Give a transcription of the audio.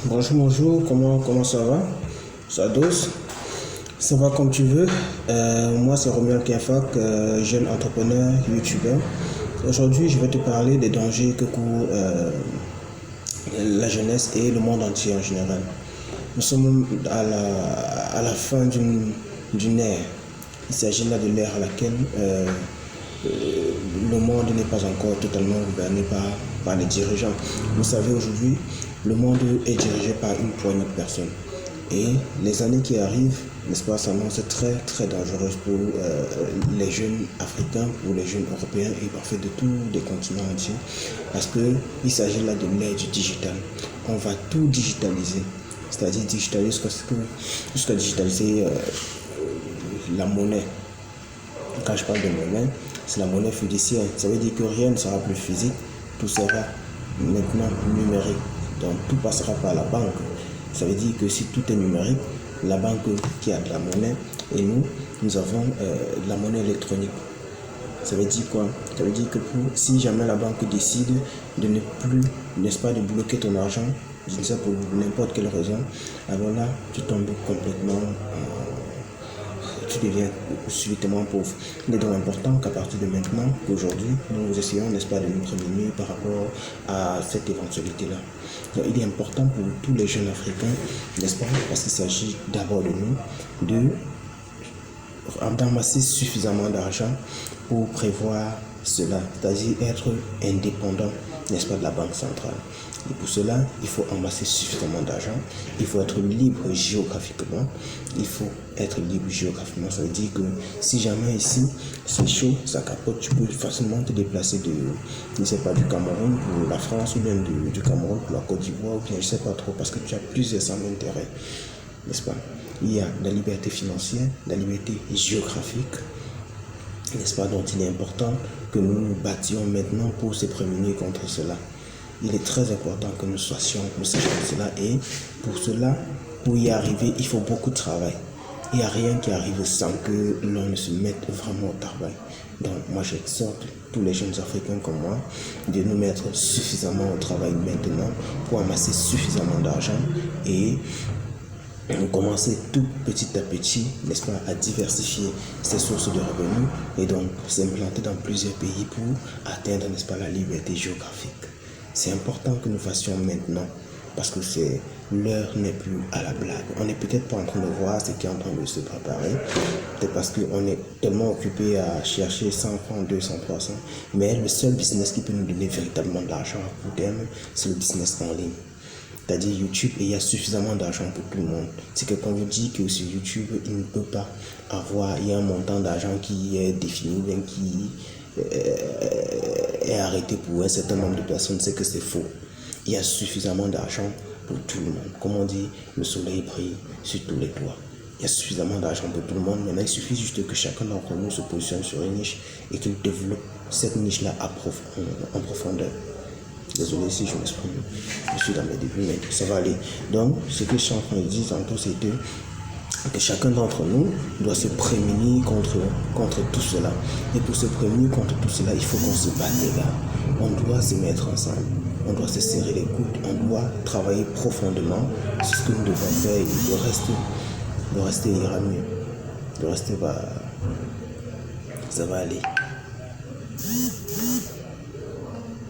Bonjour, bonjour, comment ça va? Ça dose? Ça va comme tu veux. Moi, c'est Romuald Kiafak, jeune entrepreneur, youtubeur. Aujourd'hui, je vais te parler des dangers que court la jeunesse et le monde entier en général. Nous sommes à la fin d'une ère. Il s'agit là de l'ère à laquelle le monde n'est pas encore totalement gouverné par les dirigeants. Vous savez, aujourd'hui, le monde est dirigé par une poignée de personnes. Et les années qui arrivent, n'est-ce pas, s'annoncent très très dangereuses pour les jeunes africains, pour les jeunes européens et parfois de tous les continents entiers. Parce qu'il s'agit là de l'ère du digital. On va tout digitaliser. C'est-à-dire digitaliser jusqu'à digitaliser la monnaie. Quand je parle de monnaie, c'est la monnaie fiduciaire. Ça veut dire que rien ne sera plus physique, tout sera maintenant numérique. Donc tout passera par la banque. Ça veut dire que si tout est numérique, la banque qui a de la monnaie et nous avons la monnaie électronique. Ça veut dire quoi? Ça veut dire que si jamais la banque décide de ne plus, n'est-ce pas, de bloquer ton argent, je dis ça pour n'importe quelle raison, alors là, tu tombes complètement, tu deviens subitement pauvre. Il est donc important qu'à partir de maintenant, qu'aujourd'hui, nous essayons, n'est-ce pas, de nous prémunir par rapport à cette éventualité-là. Donc, il est important pour tous les jeunes africains, n'est-ce pas, parce qu'il s'agit d'abord de nous, d'amasser suffisamment d'argent pour prévoir cela, c'est-à-dire être indépendant, n'est-ce pas, de la banque centrale. Et pour cela, il faut amasser suffisamment d'argent, il faut être libre géographiquement, ça veut dire que si jamais ici c'est chaud, ça capote, tu peux facilement te déplacer je ne sais pas, du Cameroun pour la France ou bien du Cameroun pour la Côte d'Ivoire ou bien je ne sais pas trop parce que tu as plusieurs centres d'intérêt, n'est-ce pas? Il y a la liberté financière, la liberté géographique, n'est-ce pas, dont il est important que nous nous battions maintenant pour se prémunir contre cela. Il est très important que nous sachions cela et pour cela, pour y arriver, il faut beaucoup de travail. Il n'y a rien qui arrive sans que l'on ne se mette vraiment au travail. Donc moi j'exhorte tous les jeunes africains comme moi de nous mettre suffisamment au travail maintenant pour amasser suffisamment d'argent et commencer tout petit à petit, n'est-ce pas, à diversifier ses sources de revenus et donc s'implanter dans plusieurs pays pour atteindre, n'est-ce pas, la liberté géographique. C'est important que nous fassions maintenant parce que l'heure n'est plus à la blague. On n'est peut-être pas en train de voir ce qui est en train de se préparer, peut-être parce qu'on est tellement occupé à chercher 100 francs, 200, 300, mais le seul business qui peut nous donner véritablement de l'argent à court terme, c'est le business en ligne. C'est-à-dire YouTube, et il y a suffisamment d'argent pour tout le monde. Si quelqu'un vous dit que sur YouTube, il ne peut pas avoir, il y a un montant d'argent qui est défini, bien qui est arrêté pour un certain nombre de personnes, c'est que c'est faux. Il y a suffisamment d'argent pour tout le monde. Comme on dit, le soleil brille sur tous les toits. Il y a suffisamment d'argent pour tout le monde. Maintenant, il suffit juste que chacun d'entre nous se positionne sur une niche et qu'il développe cette niche-là en profondeur. Désolé si je m'exprime, je suis dans mes débuts, mais ça va aller. Donc, ce que je suis en train de dire tantôt, c'était que chacun d'entre nous doit se prémunir contre tout cela. Et pour se prémunir contre tout cela, il faut qu'on se batte, les gars. On doit se mettre ensemble, on doit se serrer les coudes, on doit travailler profondément. C'est ce que nous devons faire et le reste ira mieux. Le reste ça va aller.